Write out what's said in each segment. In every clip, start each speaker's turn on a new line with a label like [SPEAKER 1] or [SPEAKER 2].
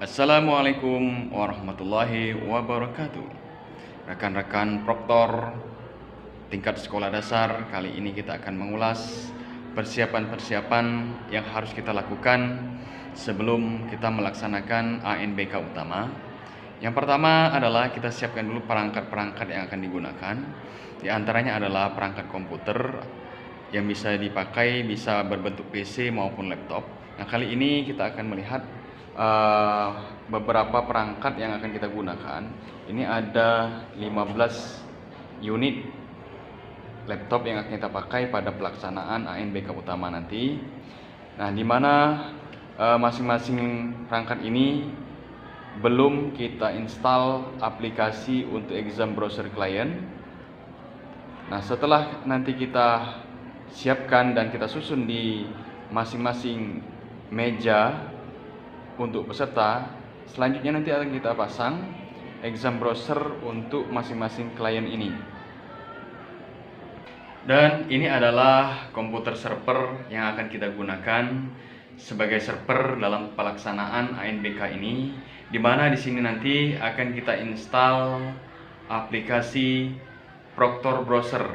[SPEAKER 1] Assalamualaikum warahmatullahi wabarakatuh. Rekan-rekan proktor tingkat sekolah dasar, kali ini kita akan mengulas persiapan-persiapan yang harus kita lakukan sebelum kita melaksanakan ANBK utama. Yang pertama adalah kita siapkan dulu perangkat-perangkat yang akan digunakan. Di antaranya adalah perangkat komputer yang bisa dipakai, bisa berbentuk PC maupun laptop. Nah, kali ini kita akan melihat beberapa perangkat yang akan kita gunakan. Ini ada 15 unit laptop yang akan kita pakai pada pelaksanaan ANBK utama nanti. Nah, di mana masing-masing perangkat ini belum kita install aplikasi untuk exam browser client. Nah, setelah nanti kita siapkan dan kita susun di masing-masing meja untuk peserta, selanjutnya nanti akan kita pasang exam browser untuk masing-masing klien ini. Dan ini adalah komputer server yang akan kita gunakan sebagai server dalam pelaksanaan ANBK ini, di mana di sini nanti akan kita install aplikasi Proctor Browser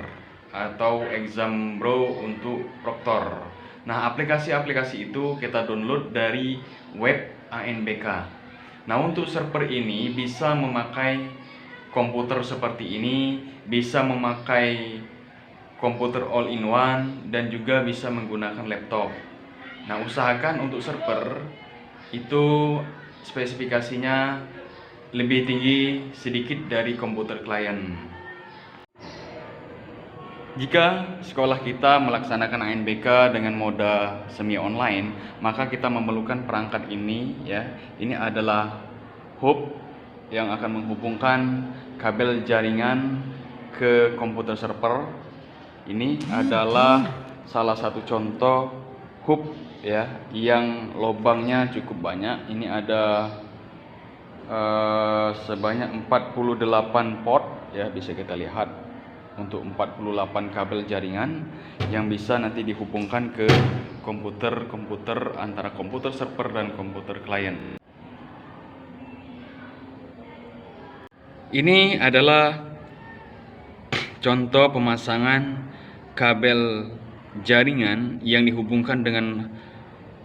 [SPEAKER 1] atau Exambro untuk Proctor. Nah, aplikasi-aplikasi itu kita download dari web ANBK. Nah, untuk server ini bisa memakai komputer seperti ini, bisa memakai komputer all-in-one, dan juga bisa menggunakan laptop. Nah, usahakan untuk server itu spesifikasinya lebih tinggi sedikit dari komputer klien. Jika sekolah kita melaksanakan ANBK dengan mode semi online, maka kita memerlukan perangkat ini ya. Ini adalah hub yang akan menghubungkan kabel jaringan ke komputer server. Ini adalah salah satu contoh hub ya yang lubangnya cukup banyak. Ini ada sebanyak 48 port ya, bisa kita lihat. Untuk 48 kabel jaringan yang bisa nanti dihubungkan ke komputer antara komputer server dan komputer klien. Ini adalah contoh pemasangan kabel jaringan yang dihubungkan dengan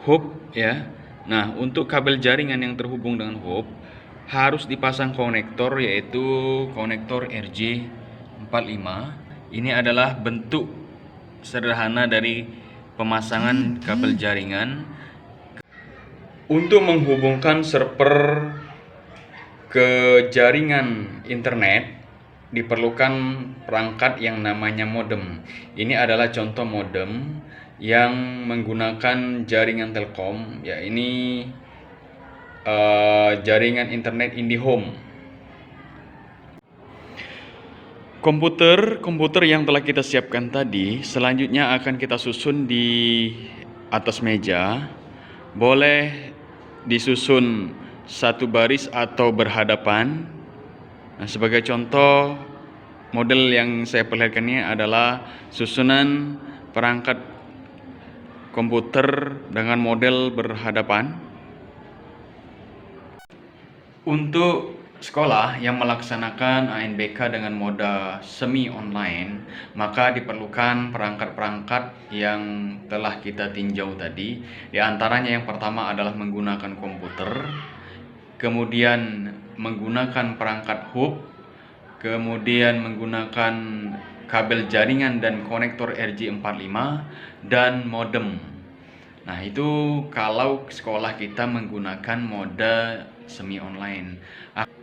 [SPEAKER 1] hub ya. Nah, untuk kabel jaringan yang terhubung dengan hub harus dipasang konektor, yaitu konektor RJ45. Ini adalah bentuk sederhana dari pemasangan kabel jaringan. Untuk menghubungkan server ke jaringan internet diperlukan perangkat yang namanya modem. Ini adalah contoh modem yang menggunakan jaringan Telkom, ya ini jaringan internet IndiHome. Komputer yang telah kita siapkan tadi selanjutnya akan kita susun di atas meja. Boleh disusun satu baris atau berhadapan. Nah, sebagai contoh, model yang saya perlihatkan ini adalah susunan perangkat komputer dengan model berhadapan. Untuk sekolah yang melaksanakan ANBK dengan mode semi online, maka diperlukan perangkat-perangkat yang telah kita tinjau tadi. Di antaranya yang pertama adalah menggunakan komputer, kemudian menggunakan perangkat hub, kemudian menggunakan kabel jaringan dan konektor RJ45 dan modem. Nah, itu kalau sekolah kita menggunakan mode semi online.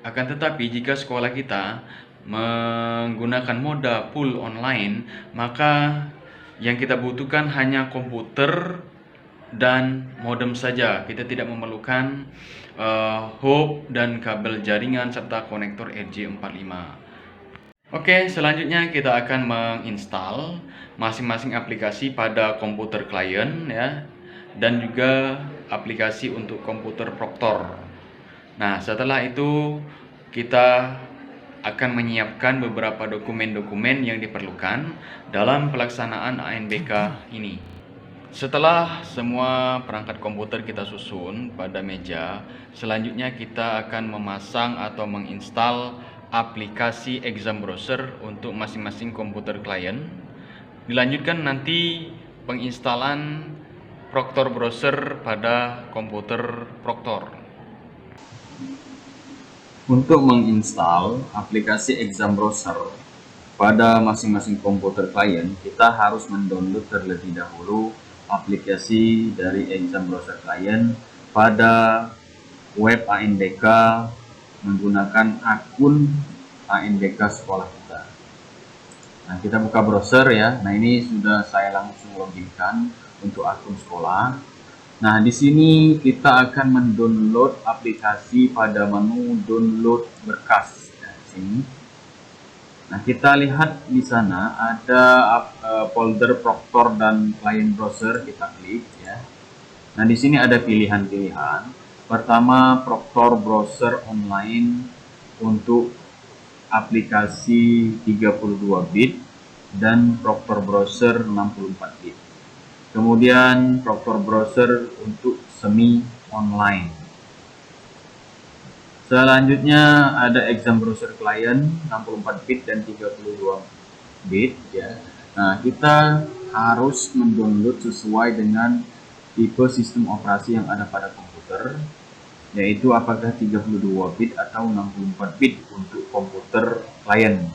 [SPEAKER 1] Akan tetapi jika sekolah kita menggunakan mode full online, maka yang kita butuhkan hanya komputer dan modem saja. Kita tidak memerlukan hub dan kabel jaringan serta konektor RJ45. Oke, selanjutnya kita akan menginstal masing-masing aplikasi pada komputer klien ya, dan juga aplikasi untuk komputer Proctor. Nah, setelah itu kita akan menyiapkan beberapa dokumen-dokumen yang diperlukan dalam pelaksanaan ANBK ini. Setelah semua perangkat komputer kita susun pada meja, selanjutnya kita akan memasang atau menginstal aplikasi exam browser untuk masing-masing komputer klien. Dilanjutkan nanti penginstalan Proctor browser pada komputer Proctor. Untuk menginstal aplikasi exam browser pada masing-masing komputer klien, kita harus mendownload terlebih dahulu aplikasi dari exam browser klien pada web ANBK menggunakan akun ANBK sekolah kita. Nah, kita buka browser ya. Nah, ini sudah saya langsung loginkan untuk akun sekolah. Nah, di sini kita akan mendownload aplikasi pada menu download berkas. Nah, di sini. Nah, kita lihat di sana ada folder Proctor dan client browser, kita klik ya. Nah, di sini ada pilihan-pilihan. Pertama, Proctor browser online untuk aplikasi 32 bit dan Proctor browser 64 bit. Kemudian Proctor browser untuk semi online. Selanjutnya ada exam browser client 64 bit dan 32 bit ya. Nah, kita harus mendownload sesuai dengan tipe sistem operasi yang ada pada komputer, yaitu apakah 32 bit atau 64 bit untuk komputer klien.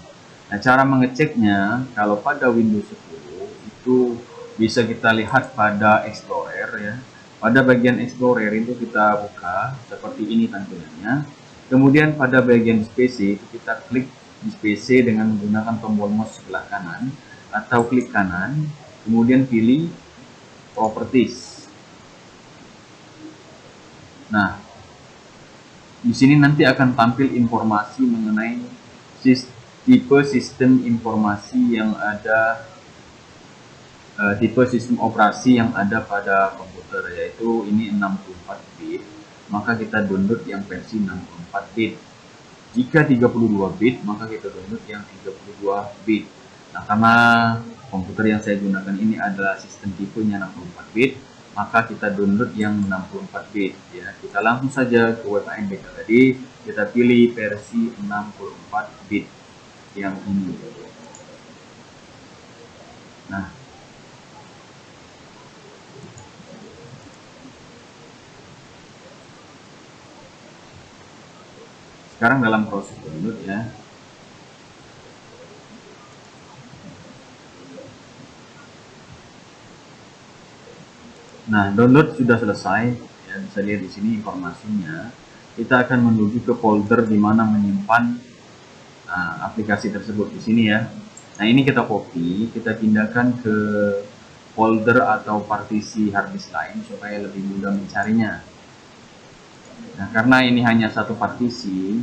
[SPEAKER 1] Nah, cara mengeceknya kalau pada Windows 10 itu bisa kita lihat pada Explorer ya. Pada bagian Explorer itu kita buka seperti ini tampilannya. Kemudian pada bagian PC kita klik di PC dengan menggunakan tombol mouse sebelah kanan atau klik kanan, kemudian pilih Properties. Nah, di sini nanti akan tampil informasi mengenai tipe sistem informasi yang ada, tipe sistem operasi yang ada pada komputer, yaitu ini 64 bit. Maka kita download yang versi 64 bit. Jika 32 bit, maka kita download yang 32 bit. Nah, karena komputer yang saya gunakan ini adalah sistem tipenya 64 bit, maka kita download yang 64 bit ya. Kita langsung saja ke web ANBK tadi, kita pilih versi 64 bit yang ini. Nah, sekarang dalam proses download ya. Nah, download sudah selesai ya, bisa lihat di sini informasinya. Kita akan menuju ke folder di mana menyimpan aplikasi tersebut di sini ya. Nah, ini kita copy, kita pindahkan ke folder atau partisi harddisk lain supaya lebih mudah mencarinya. Nah, karena ini hanya satu partisi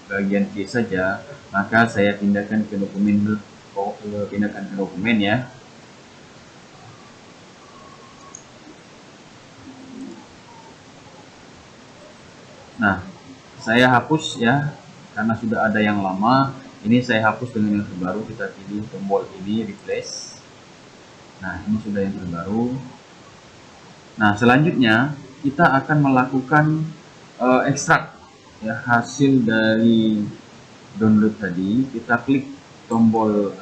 [SPEAKER 1] bagian C saja, maka saya pindahkan ke dokumen ya. Nah, saya hapus ya, karena sudah ada yang lama. Ini saya hapus dengan yang terbaru. Kita pilih tombol ini, replace. Nah, ini sudah yang terbaru. Nah, selanjutnya kita akan melakukan ekstrak ya, hasil dari download tadi. Kita klik tombol,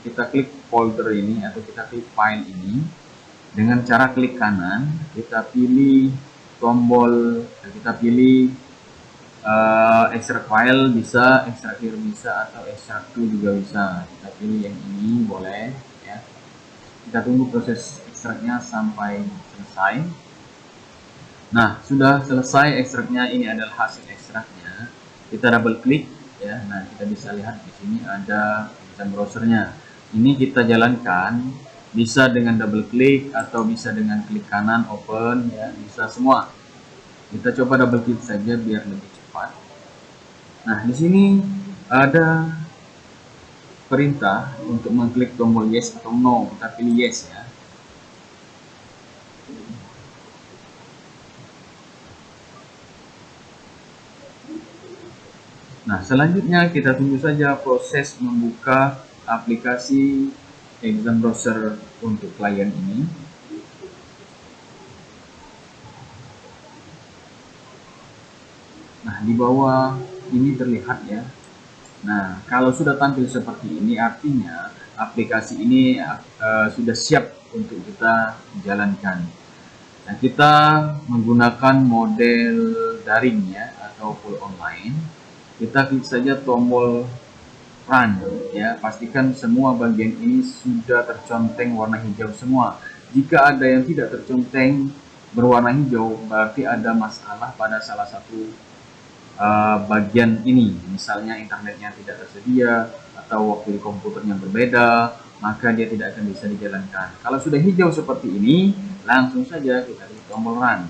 [SPEAKER 1] kita klik folder ini atau kita klik file ini dengan cara klik kanan. Kita pilih tombol, kita pilih extract file bisa, extract here bisa, atau extract to juga bisa. Kita pilih yang ini boleh ya. Kita tunggu proses ekstraknya sampai selesai. Nah, sudah selesai ekstraknya. Ini adalah hasil ekstraknya. Kita double klik ya. Nah, kita bisa lihat di sini ada exam browsernya. Ini kita jalankan bisa dengan double klik atau bisa dengan klik kanan open ya, bisa semua. Kita coba double klik saja biar lebih cepat. Nah, di sini ada perintah untuk mengklik tombol yes atau no. Kita pilih yes ya. Nah, selanjutnya kita tunggu saja proses membuka aplikasi exam browser untuk klien ini.
[SPEAKER 2] Nah, di bawah ini terlihat ya. Nah, kalau sudah tampil seperti ini artinya aplikasi ini sudah siap untuk kita jalankan. Nah, kita menggunakan model daring ya atau full online. Kita klik saja tombol run ya. Pastikan semua bagian ini sudah terconteng warna hijau semua. Jika ada yang tidak terconteng berwarna hijau, berarti ada masalah pada salah satu bagian ini, misalnya internetnya tidak tersedia atau waktu di komputernya berbeda, maka dia tidak akan bisa dijalankan. Kalau sudah hijau seperti ini, langsung saja kita klik tombol run.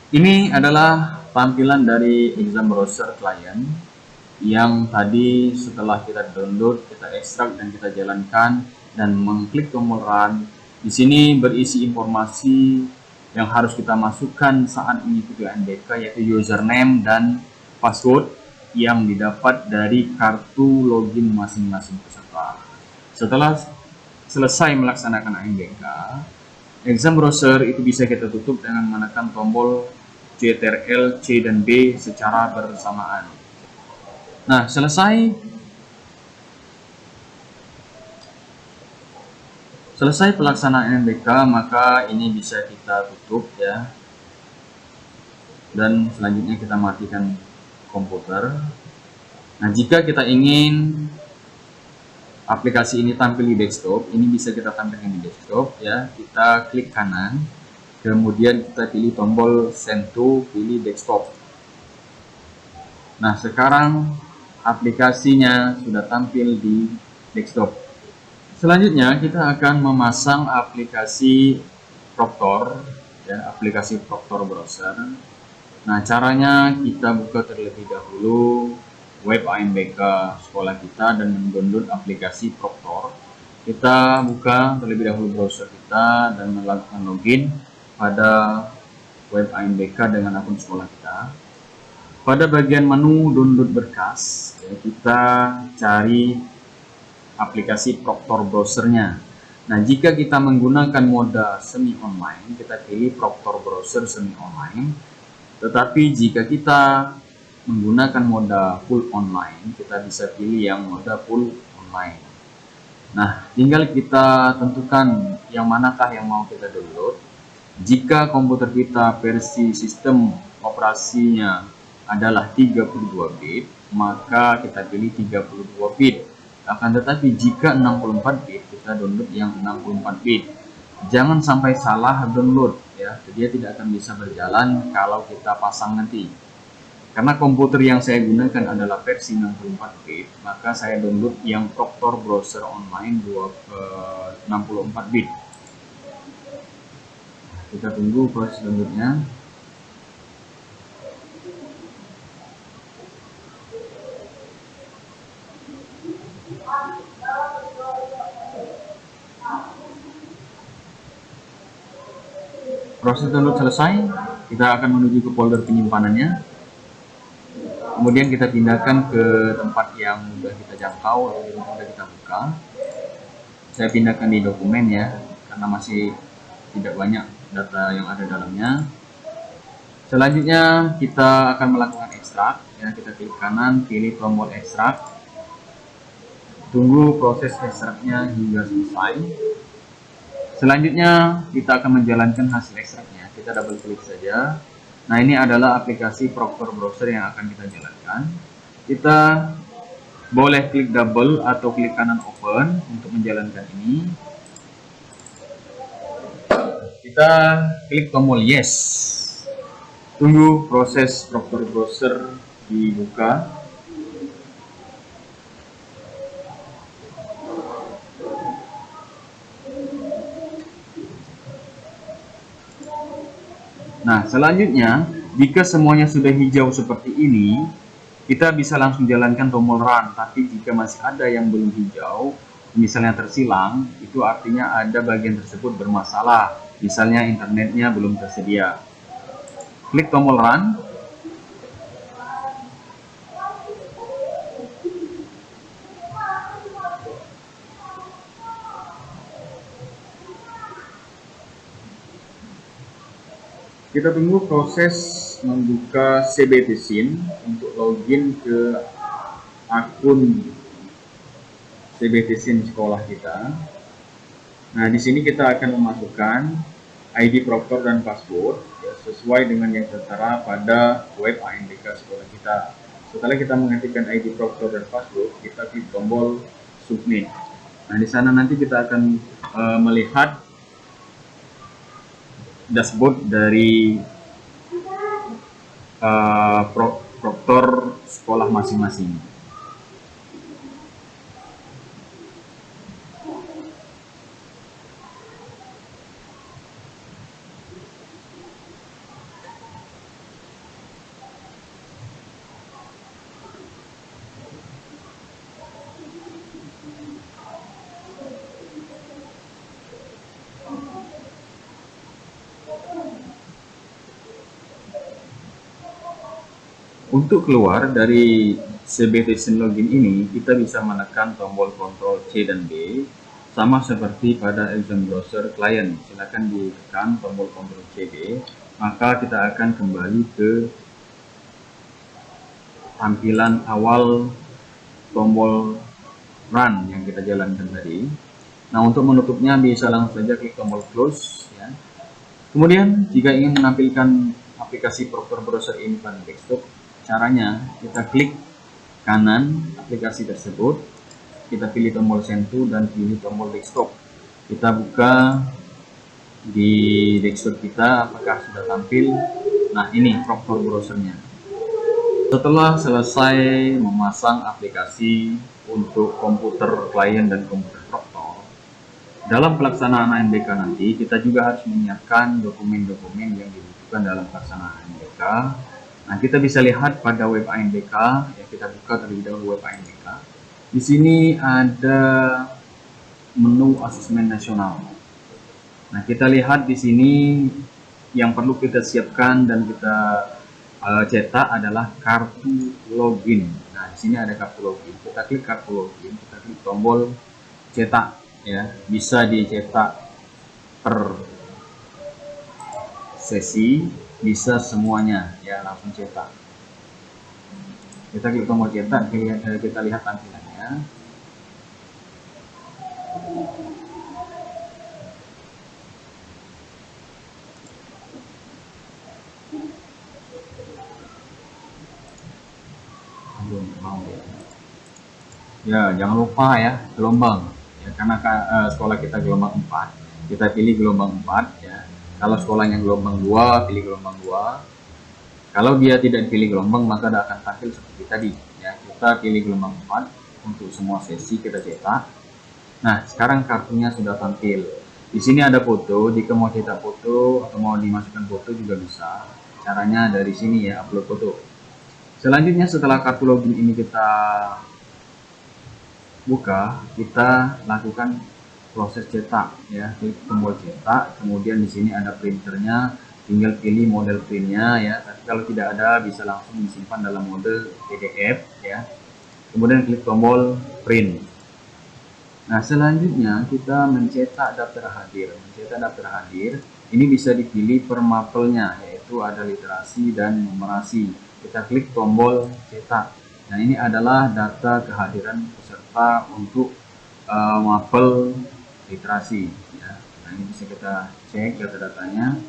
[SPEAKER 2] Ini adalah tampilan dari exam browser client yang tadi setelah kita download, kita ekstrak dan kita jalankan dan mengklik tombol run. Di sini berisi informasi yang harus kita masukkan saat mengikuti UNBK, yaitu username dan password yang didapat dari kartu login masing-masing peserta. Setelah selesai melaksanakan UNBK, exam browser itu bisa kita tutup dengan menekan tombol Ctrl, C, dan B secara bersamaan. Nah, selesai pelaksanaan NBK, maka ini bisa kita tutup ya. Dan selanjutnya kita matikan komputer. Nah, jika kita ingin aplikasi ini tampil di desktop, ini bisa kita tampilkan di desktop ya. Kita klik kanan, kemudian kita pilih tombol send to, pilih desktop. Nah, sekarang aplikasinya sudah tampil di desktop. Selanjutnya kita akan memasang aplikasi Proctor ya, aplikasi Proctor browser. Nah, caranya kita buka terlebih dahulu web AMBK sekolah kita dan mendownload aplikasi Proctor. Kita buka terlebih dahulu browser kita dan melakukan login pada web AMBK dengan akun sekolah kita. Pada bagian menu download berkas, ya, kita cari aplikasi Proctor browsernya. Nah, jika kita menggunakan mode semi online, kita pilih Proctor browser semi online. Tetapi jika kita menggunakan mode full online, kita bisa pilih yang mode full online. Nah, tinggal kita tentukan yang manakah yang mau kita download. Jika komputer kita versi sistem operasinya adalah 32 bit, maka kita pilih 32 bit. Akan tetapi jika 64 bit, kita download yang 64 bit. Jangan sampai salah download ya, dia tidak akan bisa berjalan kalau kita pasang nanti. Karena komputer yang saya gunakan adalah versi 64 bit, maka saya download yang Proctor browser online 64 bit. Kita tunggu proses downloadnya. Proses download selesai, kita akan menuju ke folder penyimpanannya. Kemudian kita pindahkan ke tempat yang sudah kita jangkau atau yang sudah kita buka. Saya pindahkan di dokumen ya, karena masih tidak banyak data yang ada dalamnya. Selanjutnya kita akan melakukan ekstrak ya, kita klik kanan, pilih tombol ekstrak. Tunggu proses ekstraknya hingga selesai. Selanjutnya kita akan menjalankan hasil ekstraknya. Kita double klik saja. Nah, ini adalah aplikasi Proctor browser yang akan kita jalankan. Kita boleh klik double atau klik kanan open untuk menjalankan ini. Kita klik tombol yes. Tunggu proses Proctor browser dibuka. Nah, selanjutnya, jika semuanya sudah hijau seperti ini, kita bisa langsung jalankan tombol run. Tapi jika masih ada yang belum hijau, misalnya tersilang, itu artinya ada bagian tersebut bermasalah. Misalnya internetnya belum tersedia. Klik tombol run. Kita tunggu proses membuka CBT SIM untuk login ke akun CBT SIM sekolah kita. Nah, di sini kita akan memasukkan ID Proctor dan password ya, sesuai dengan yang tertera pada web ANBK sekolah kita. Setelah kita mengetikkan ID Proctor dan password, kita klik tombol submit. Nah, di sana nanti kita akan melihat dashboard dari Proctor sekolah masing-masing. Untuk keluar dari CBT SIM login ini, kita bisa menekan tombol Ctrl C dan B, sama seperti pada Exam Browser Client. Silakan ditekan tombol Ctrl C B, maka kita akan kembali ke tampilan awal tombol Run yang kita jalankan tadi. Nah, untuk menutupnya bisa langsung saja klik tombol Close. Ya. Kemudian, jika ingin menampilkan aplikasi Proctor Browser ini pada desktop, caranya kita klik kanan aplikasi tersebut, kita pilih tombol Send to dan pilih tombol Desktop. Kita buka di desktop kita apakah sudah tampil. Nah, ini Proctor browsernya. Setelah selesai memasang aplikasi untuk komputer klien dan komputer Proctor, dalam pelaksanaan ANBK nanti kita juga harus menyiapkan dokumen-dokumen yang dibutuhkan dalam pelaksanaan ANBK. Nah, kita bisa lihat pada web ANBK, ya kita buka terlebih dahulu web ANBK. Di sini ada menu asesmen nasional. Nah, kita lihat di sini yang perlu kita siapkan dan kita cetak adalah kartu login. Nah, di sini ada kartu login. Kita klik kartu login, kita klik tombol cetak, ya. Bisa dicetak per sesi, bisa semuanya, ya langsung cetak. Kita klik tombol cetak, kita lihat tampilannya. Ya, jangan lupa ya gelombang. Ya, karena sekolah kita gelombang 4, kita pilih gelombang 4 ya. Kalau sekolahnya gelombang 2, pilih gelombang 2. Kalau dia tidak pilih gelombang, maka akan tampil seperti tadi ya. Kita pilih gelombang 4 untuk semua sesi, kita cetak. Nah, sekarang kartunya sudah tampil. Di sini ada foto, jika mau cetak foto atau mau dimasukkan foto juga bisa. Caranya dari sini ya, upload foto. Selanjutnya setelah kartu login ini kita buka, kita lakukan proses cetak ya. Klik tombol cetak, kemudian di sini ada printernya, tinggal pilih model printnya ya. Tapi kalau tidak ada bisa langsung disimpan dalam mode PDF ya. Kemudian klik tombol print. Nah, selanjutnya kita mencetak daftar hadir. Mencetak daftar hadir ini bisa dipilih per mapelnya, yaitu ada literasi dan numerasi. Kita klik tombol cetak. Nah, ini adalah data kehadiran peserta untuk mapel literasi ya. Nah, ini bisa kita cek data-datanya,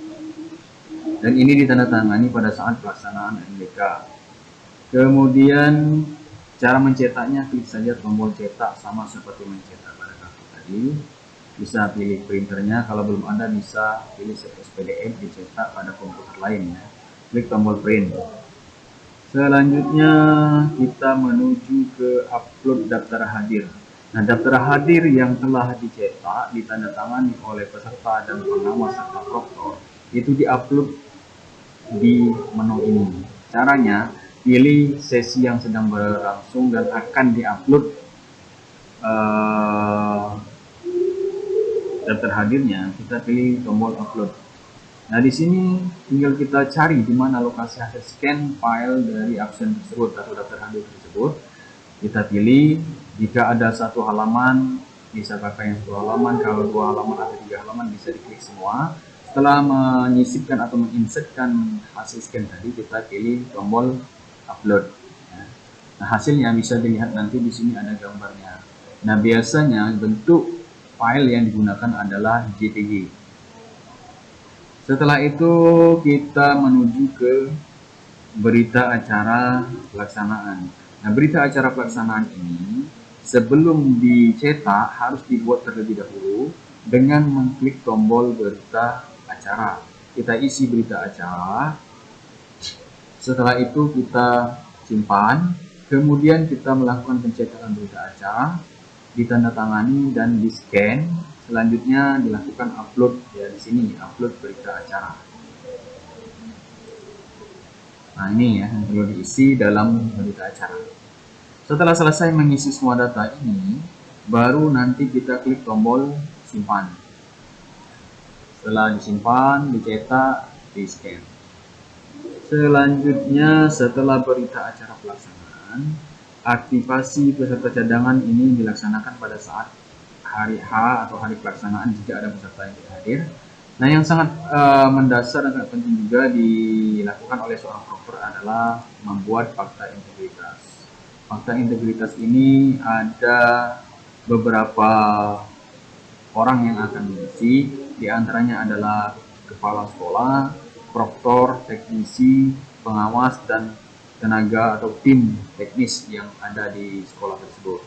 [SPEAKER 2] dan ini ditandatangani pada saat pelaksanaan ANBK. Kemudian cara mencetaknya, klik saja tombol cetak sama seperti mencetak pada kartu tadi. Bisa pilih printernya, kalau belum ada bisa pilih CSS PDF dicetak pada komputer lain ya. Klik tombol print. Selanjutnya kita menuju ke upload daftar hadir. Nah, daftar hadir yang telah dicetak, ditandatangani oleh peserta dan pengawas serta proktor itu diupload di menu ini. Caranya, pilih sesi yang sedang berlangsung dan akan diupload daftar hadirnya. Kita pilih tombol upload. Nah, di sini tinggal kita cari di mana lokasi hasil scan file dari absen tersebut atau daftar hadir tersebut. Kita pilih, jika ada satu halaman bisa pakai yang satu halaman, kalau dua halaman atau tiga halaman bisa diklik semua. Setelah menyisipkan atau menginsertkan hasil scan tadi, kita pilih tombol upload. Nah, hasilnya bisa dilihat nanti di sini ada gambarnya. Nah, biasanya bentuk file yang digunakan adalah JPG. Setelah itu kita menuju ke berita acara pelaksanaan. Nah, berita acara pelaksanaan ini sebelum dicetak harus dibuat terlebih dahulu dengan mengklik tombol berita acara. Kita isi berita acara. Setelah itu kita simpan. Kemudian kita melakukan pencetakan berita acara, ditandatangani dan di-scan. Selanjutnya dilakukan upload, ya di sini upload berita acara. Nah, ini ya yang perlu diisi dalam berita acara. Setelah selesai mengisi semua data ini, baru nanti kita klik tombol simpan. Setelah disimpan, dicetak, di-scan. Selanjutnya, setelah berita acara pelaksanaan, aktivasi peserta cadangan ini dilaksanakan pada saat hari H atau hari pelaksanaan jika ada peserta yang tidak hadir. Nah, yang sangat mendasar dan sangat penting juga dilakukan oleh seorang proktor adalah membuat fakta integritas. Fakta integritas ini ada beberapa orang yang akan mengisi, diantaranya adalah kepala sekolah, proktor, teknisi, pengawas, dan tenaga atau tim teknis yang ada di sekolah tersebut.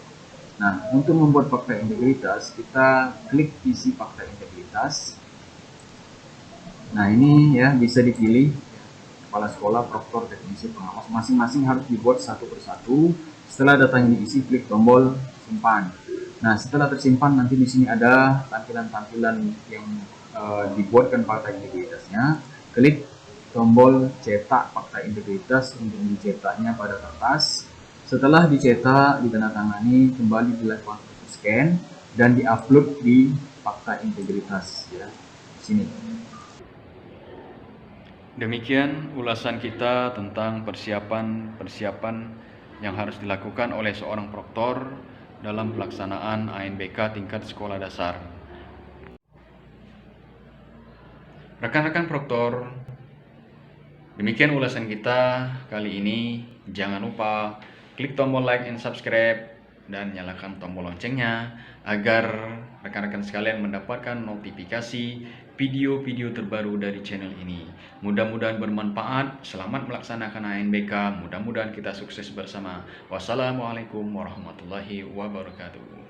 [SPEAKER 2] Nah, untuk membuat fakta integritas, kita klik isi fakta integritas. Nah, ini ya bisa dipilih kepala sekolah, proktor, teknisi, pengawas. Masing-masing harus dibuat satu persatu. Setelah datanya diisi, klik tombol simpan. Nah, setelah tersimpan nanti di sini ada tampilan-tampilan yang dibuatkan fakta integritasnya. Klik tombol cetak fakta integritas untuk dicetaknya pada kertas. Setelah dicetak, ditandatangani, kembali dilakukan scan dan diupload di fakta integritas ya. Di sini.
[SPEAKER 1] Demikian ulasan kita tentang persiapan yang harus dilakukan oleh seorang proktor dalam pelaksanaan ANBK tingkat sekolah dasar. Rekan-rekan proktor, demikian ulasan kita kali ini. Jangan lupa klik tombol like and subscribe dan nyalakan tombol loncengnya agar rekan-rekan sekalian mendapatkan notifikasi video-video terbaru dari channel ini. Mudah-mudahan bermanfaat. Selamat melaksanakan ANBK. Mudah-mudahan kita sukses bersama. Wassalamualaikum warahmatullahi wabarakatuh.